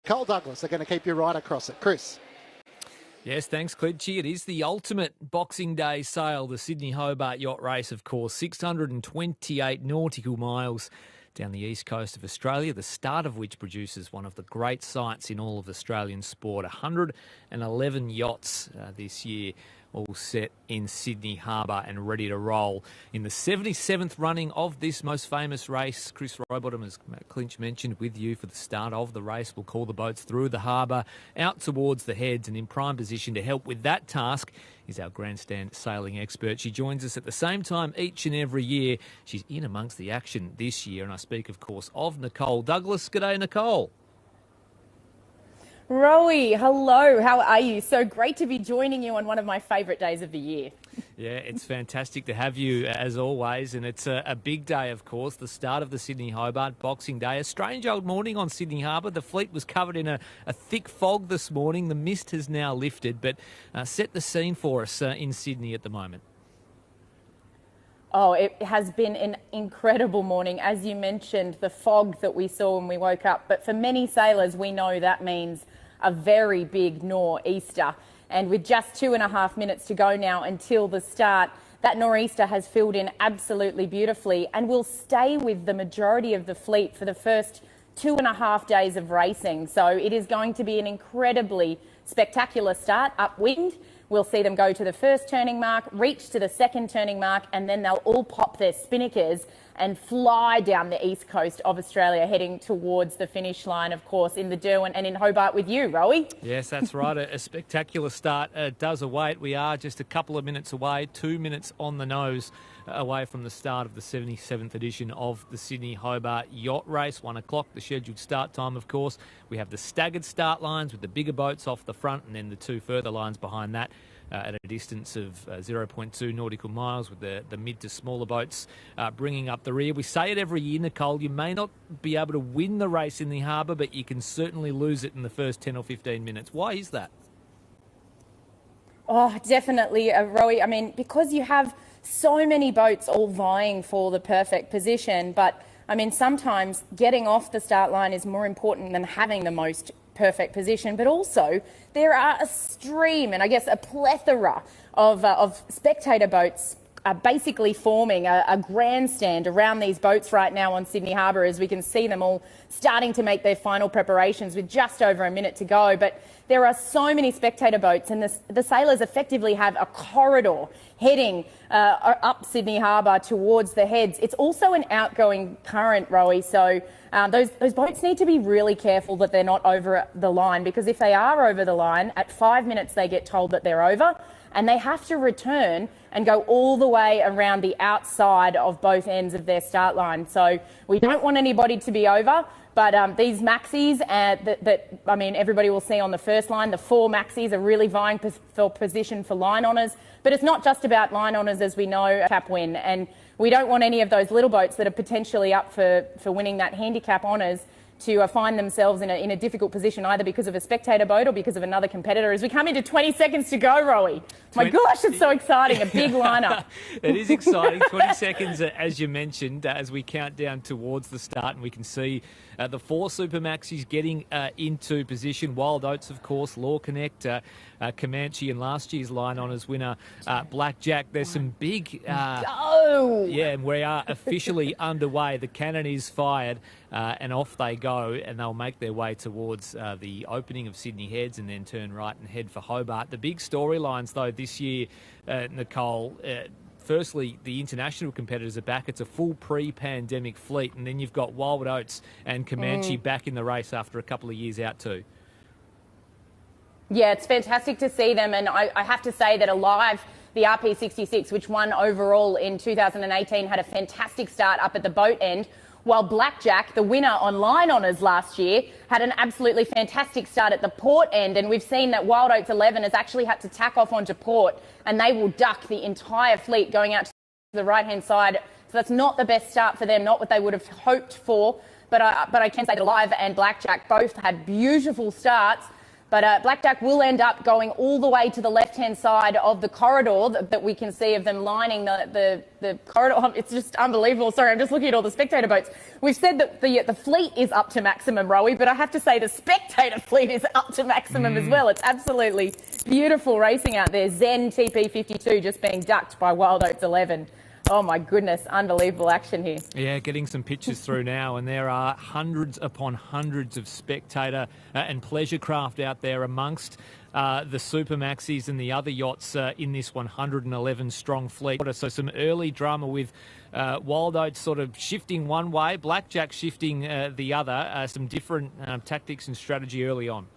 Cole Douglas are going to keep you right across it. Chris. Yes, thanks, Cledgy. It is the ultimate Boxing Day sail, the Sydney Hobart Yacht Race, of course, 628 nautical miles down the east coast of Australia, the start of which produces one of the great sights in all of Australian sport. 111 yachts this year, all set in Sydney Harbour and ready to roll. In the 77th running of this most famous race, Chris Rowbottom, as Clinch mentioned, with you for the start of the race. We'll call the boats through the harbour, out towards the heads, and in prime position to help with that task is our grandstand sailing expert. She joins us at the same time each and every year. She's in amongst the action this year, and I speak, of course, of Nicole Douglas. G'day, Nicole. Rowie, hello, how are you? So great to be joining you on one of my favourite days of the year. Yeah, it's fantastic to have you as always, and it's a big day, of course, the start of the Sydney Hobart Boxing Day. A strange old morning on Sydney Harbour. The fleet was covered in a thick fog this morning. The mist has now lifted, but set the scene for us in Sydney at the moment. Oh, it has been an incredible morning. As you mentioned, the fog that we saw when we woke up. But for many sailors, we know that means a very big nor'easter. And with just 2.5 minutes to go now until the start, that nor'easter has filled in absolutely beautifully and will stay with the majority of the fleet for the first 2.5 days of racing. So it is going to be an incredibly spectacular start, upwind. We'll see them go to the first turning mark, reach to the second turning mark, and then they'll all pop their spinnakers and fly down the east coast of Australia, heading towards the finish line, of course, in the Derwent and in Hobart with you, Rowie. Yes, that's right. A spectacular start does await. We are just a couple of minutes away, 2 minutes on the nose away from the start of the 77th edition of the Sydney Hobart Yacht Race. 1 o'clock, the scheduled start time, of course. We have the staggered start lines with the bigger boats off the front and then the two further lines behind that. At a distance of 0.2 nautical miles, with the mid to smaller boats bringing up the rear. We say it every year, Nicole, you may not be able to win the race in the harbour, but you can certainly lose it in the first 10 or 15 minutes. Why is that? Oh, definitely, Rowie. I mean, because you have so many boats all vying for the perfect position, but I mean, sometimes getting off the start line is more important than having the most perfect position, but also there are a stream and I guess a plethora of spectator boats basically forming a grandstand around these boats right now on Sydney Harbour, as we can see them all starting to make their final preparations with just over a minute to go. But there are so many spectator boats, and the sailors effectively have a corridor heading up Sydney Harbour towards the heads. It's also an outgoing current, Rowie, so those boats need to be really careful that they're not over the line, because if they are over the line, at 5 minutes they get told that they're over, and they have to return and go all the way around the outside of both ends of their start line. So we don't want anybody to be over, but these maxis that I mean, everybody will see on the first line, the 4 maxis are really vying for position for line honours. But it's not just about line honours, as we know, cap win. And we don't want any of those little boats that are potentially up for winning that handicap honours to find themselves in a difficult position, either because of a spectator boat or because of another competitor. As we come into 20 seconds to go, Rowie. My gosh, it's so exciting. A big lineup. It is exciting. 20 seconds, as you mentioned, as we count down towards the start, and we can see the 4 Super Maxis getting into position. Wild Oats, of course, Law Connect, Comanche, and last year's line honours winner, Blackjack. There's some big... Go! Yeah, and we are officially underway. The cannon is fired, and off they go, and they'll make their way towards the opening of Sydney Heads and then turn right and head for Hobart. The big storylines, though, this year, Nicole... firstly, the international competitors are back. It's a full pre-pandemic fleet. And then you've got Wild Oats and Comanche back in the race after a couple of years out too. Yeah, it's fantastic to see them. And I have to say that Alive, the RP66, which won overall in 2018, had a fantastic start up at the boat end, while Blackjack, the winner on line honours last year, had an absolutely fantastic start at the port end. And we've seen that Wild Oats 11 has actually had to tack off onto port, and they will duck the entire fleet going out to the right-hand side. So that's not the best start for them, not what they would have hoped for. But I can say that Alive and Blackjack both had beautiful starts. But Blackjack will end up going all the way to the left-hand side of the corridor that we can see of them lining the corridor. It's just unbelievable. Sorry, I'm just looking at all the spectator boats. We've said that the fleet is up to maximum, Rowie, but I have to say the spectator fleet is up to maximum as well. It's absolutely beautiful racing out there. Zen TP52 just being ducked by Wild Oats 11. Oh, my goodness, unbelievable action here. Yeah, getting some pictures through now, and there are hundreds upon hundreds of spectator and pleasure craft out there amongst the Super Maxis and the other yachts in this 111-strong fleet. So some early drama with Wild Oats sort of shifting one way, Blackjack shifting the other, some different tactics and strategy early on.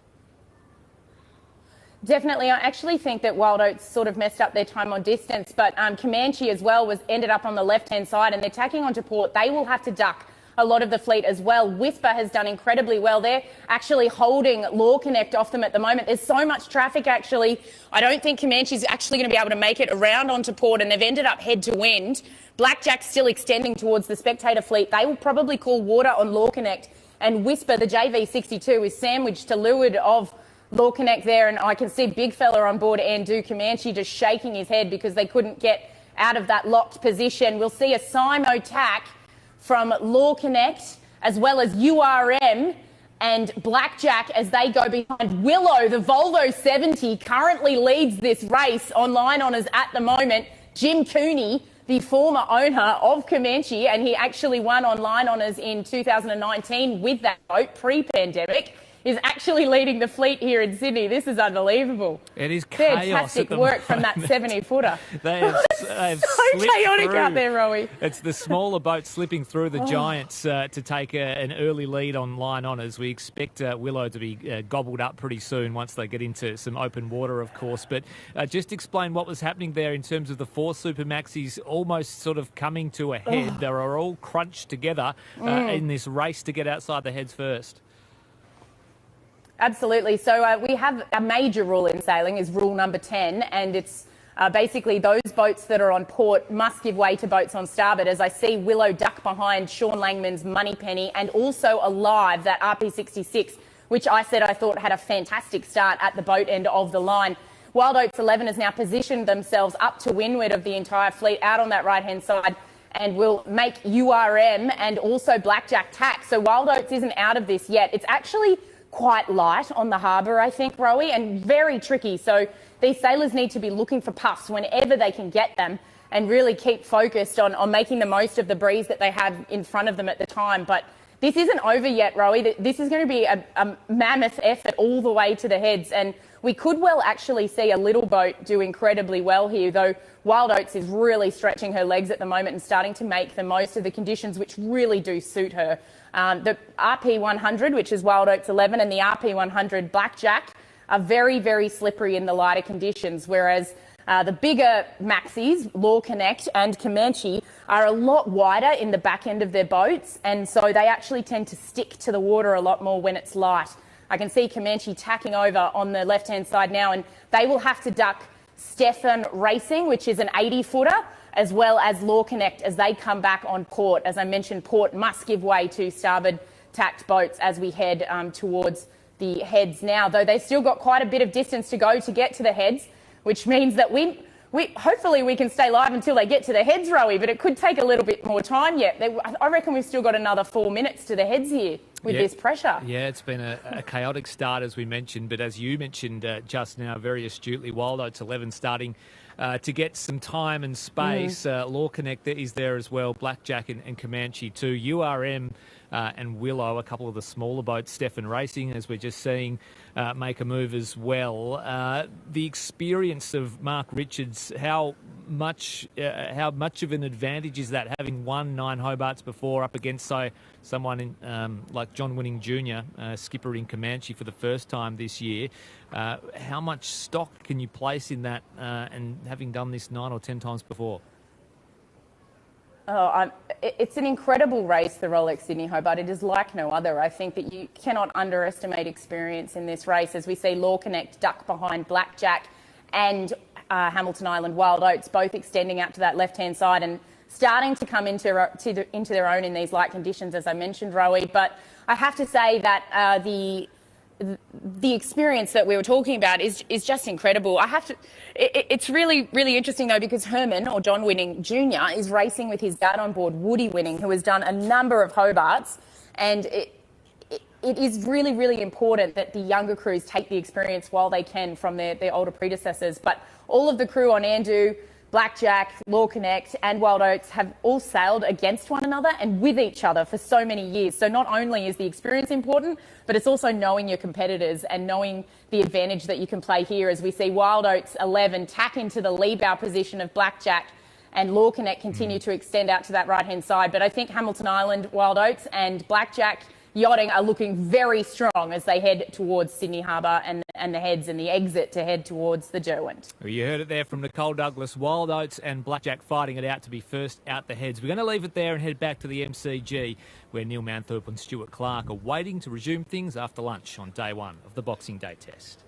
Definitely. I actually think that Wild Oats sort of messed up their time on distance, but Comanche as well ended up on the left-hand side, and they're tacking onto port. They will have to duck a lot of the fleet as well. Whisper has done incredibly well. They're actually holding Law Connect off them at the moment. There's so much traffic, actually. I don't think Comanche's actually going to be able to make it around onto port, and they've ended up head to wind. Blackjack's still extending towards the spectator fleet. They will probably call water on Law Connect, and Whisper, the JV62, is sandwiched to leeward of Law Connect there, and I can see big fella on board Andu Comanche just shaking his head because they couldn't get out of that locked position. We'll see a Simo tack from Law Connect as well as URM and Blackjack as they go behind. Willow, the Volvo 70, currently leads this race on line honours at the moment. Jim Cooney, the former owner of Comanche, and he actually won on line honours in 2019 with that boat pre-pandemic, is actually leading the fleet here in Sydney. This is unbelievable. It is chaos. Fantastic work from that 70-footer. They have so chaotic through. Out there, Rowie. It's the smaller boats slipping through the giants to take an early lead on line honours. We expect Willow to be gobbled up pretty soon once they get into some open water, of course. But just explain what was happening there in terms of the four Super Maxis almost sort of coming to a head. They were all crunched together in this race to get outside the heads first. Absolutely. So we have a major rule in sailing is rule number 10, and it's basically those boats that are on port must give way to boats on starboard. As I see Willow duck behind Sean Langman's Moneypenny and also Alive, that RP66, which I said I thought had a fantastic start at the boat end of the line. Wild Oats 11 has now positioned themselves up to windward of the entire fleet out on that right-hand side and will make URM and also Blackjack tack. So Wild Oats isn't out of this yet. It's actually quite light on the harbour, I think, Rowie, and very tricky. So these sailors need to be looking for puffs whenever they can get them and really keep focused on making the most of the breeze that they have in front of them at the time. But this isn't over yet, Rowie. This is going to be a mammoth effort all the way to the heads, and we could well actually see a little boat do incredibly well here, though Wild Oats is really stretching her legs at the moment and starting to make the most of the conditions which really do suit her. The RP100, which is Wild Oats 11, and the RP100 Blackjack are very, very slippery in the lighter conditions, whereas the bigger Maxis, Law Connect and Comanche, are a lot wider in the back end of their boats, and so they actually tend to stick to the water a lot more when it's light. I can see Comanche tacking over on the left-hand side now, and they will have to duck Stefan Racing, which is an 80-footer, as well as Law Connect as they come back on port. As I mentioned, port must give way to starboard tacked boats as we head towards the heads now, though they've still got quite a bit of distance to go to get to the heads, which means that we hopefully we can stay live until they get to the heads, Rowie, but it could take a little bit more time yet. I reckon we've still got another 4 minutes to the heads here with this pressure. Yeah, it's been a chaotic start, as we mentioned, but as you mentioned just now very astutely, Wild Oats 11 starting to get some time and space. Law Connect is there as well, Blackjack and Comanche too. URM and Willow, a couple of the smaller boats, Stefan Racing, as we're just seeing, make a move as well. The experience of Mark Richards, how much of an advantage is that, having won 9 Hobarts before up against, say, someone like John Winning Jr., skipper in Comanche for the first time this year? How much stock can you place in that, and having done this 9 or 10 times before? It's an incredible race, the Rolex Sydney Hobart. It is like no other. I think that you cannot underestimate experience in this race, as we see Law Connect duck behind Blackjack and Hamilton Island Wild Oats, both extending out to that left-hand side and starting to come into their own in these light conditions, as I mentioned, Rowie. But I have to say that the the experience that we were talking about is just incredible. It's really, really interesting though, because Herman, or John Winning Jr., is racing with his dad on board, Woody Winning, who has done a number of Hobarts, and it is really, really important that the younger crews take the experience while they can from their older predecessors. But all of the crew on Andu, Blackjack, Law Connect and Wild Oats have all sailed against one another and with each other for so many years. So not only is the experience important, but it's also knowing your competitors and knowing the advantage that you can play here, as we see Wild Oats 11 tack into the lee bow position of Blackjack and Law Connect continue to extend out to that right-hand side. But I think Hamilton Island, Wild Oats and Blackjack Yachting are looking very strong as they head towards Sydney Harbor and the heads and the exit to head towards the Derwent. Well, you heard it there from Nicole Douglas. Wild Oats and Blackjack fighting it out to be first out the heads. We're going to leave it there and head back to the MCG, where Neil Manthorpe and Stuart Clark are waiting to resume things after lunch on day one of the Boxing Day test.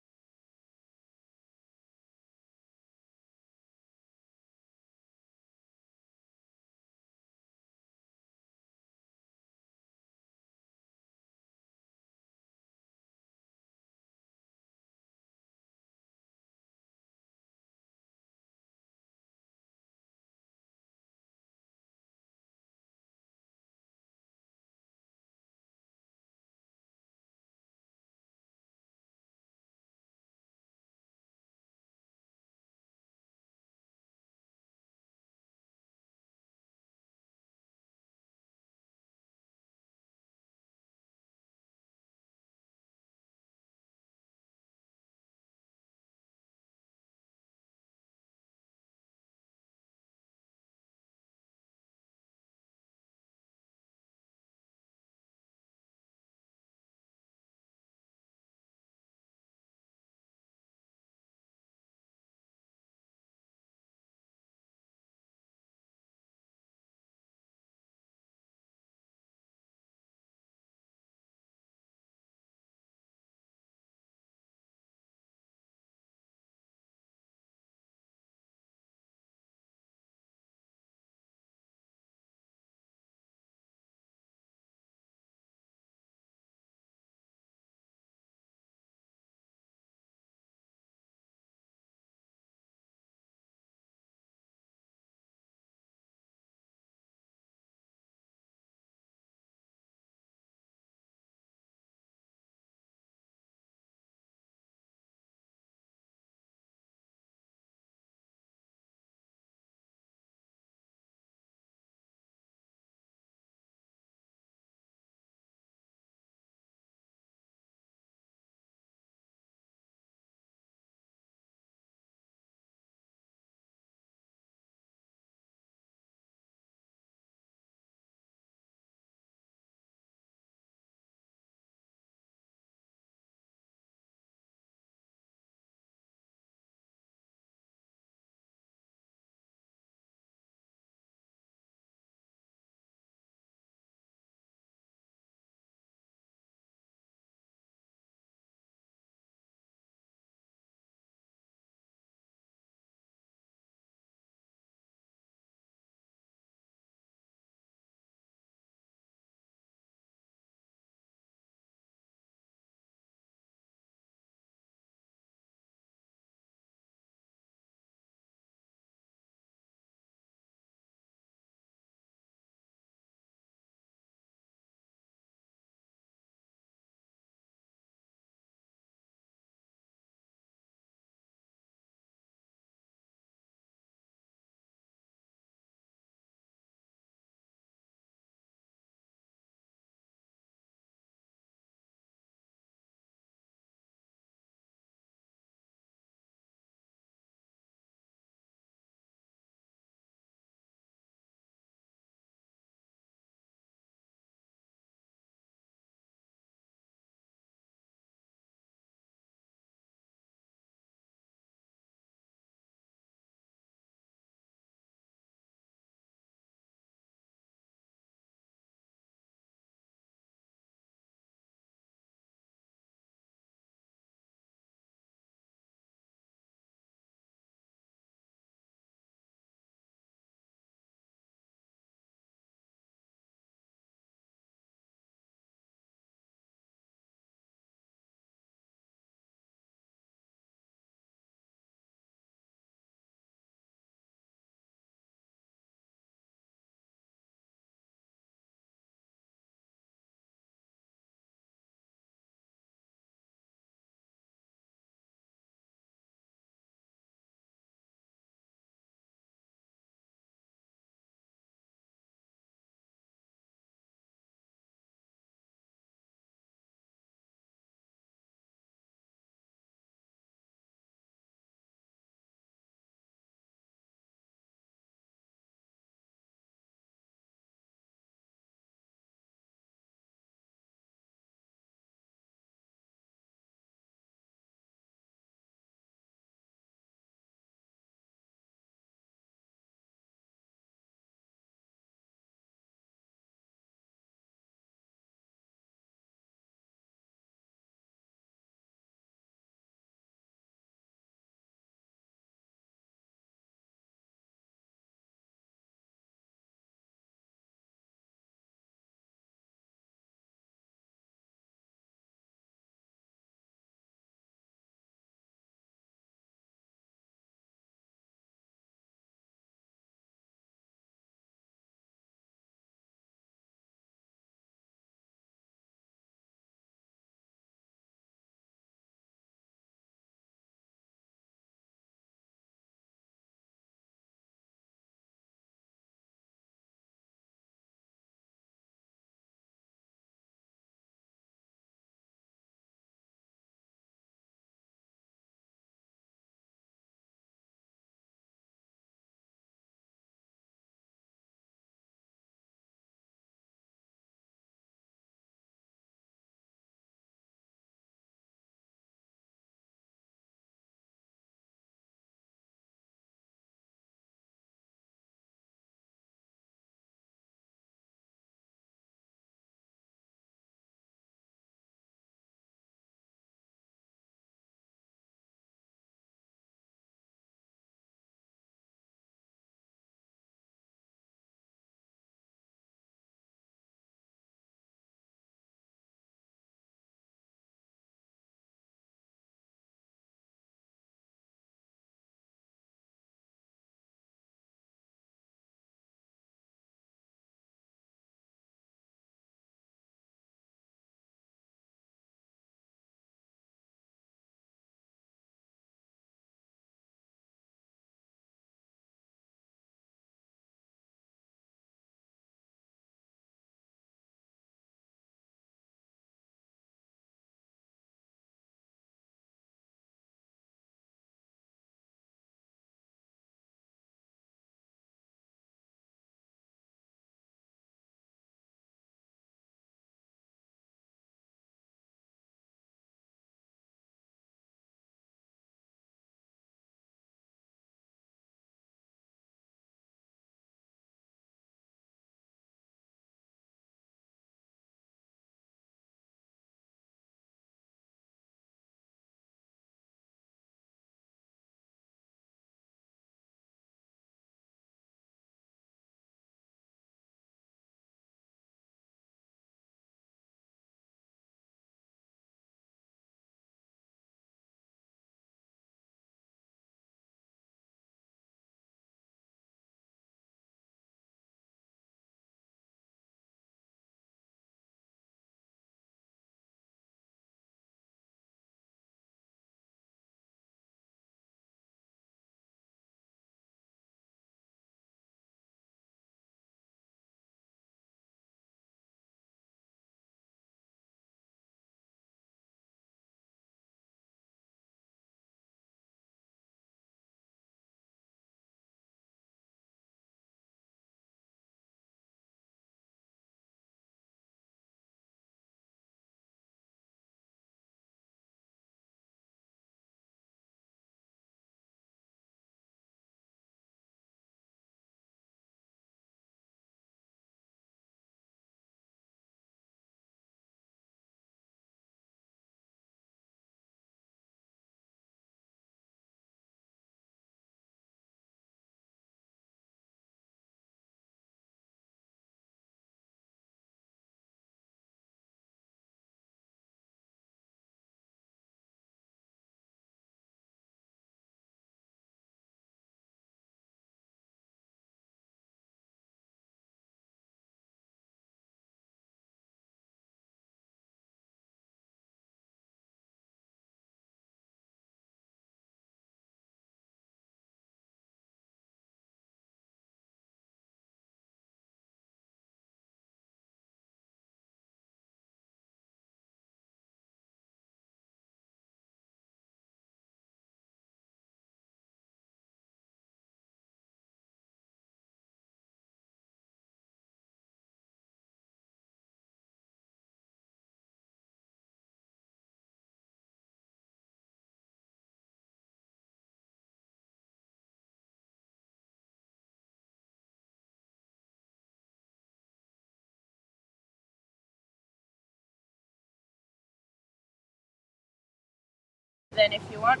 then if you want.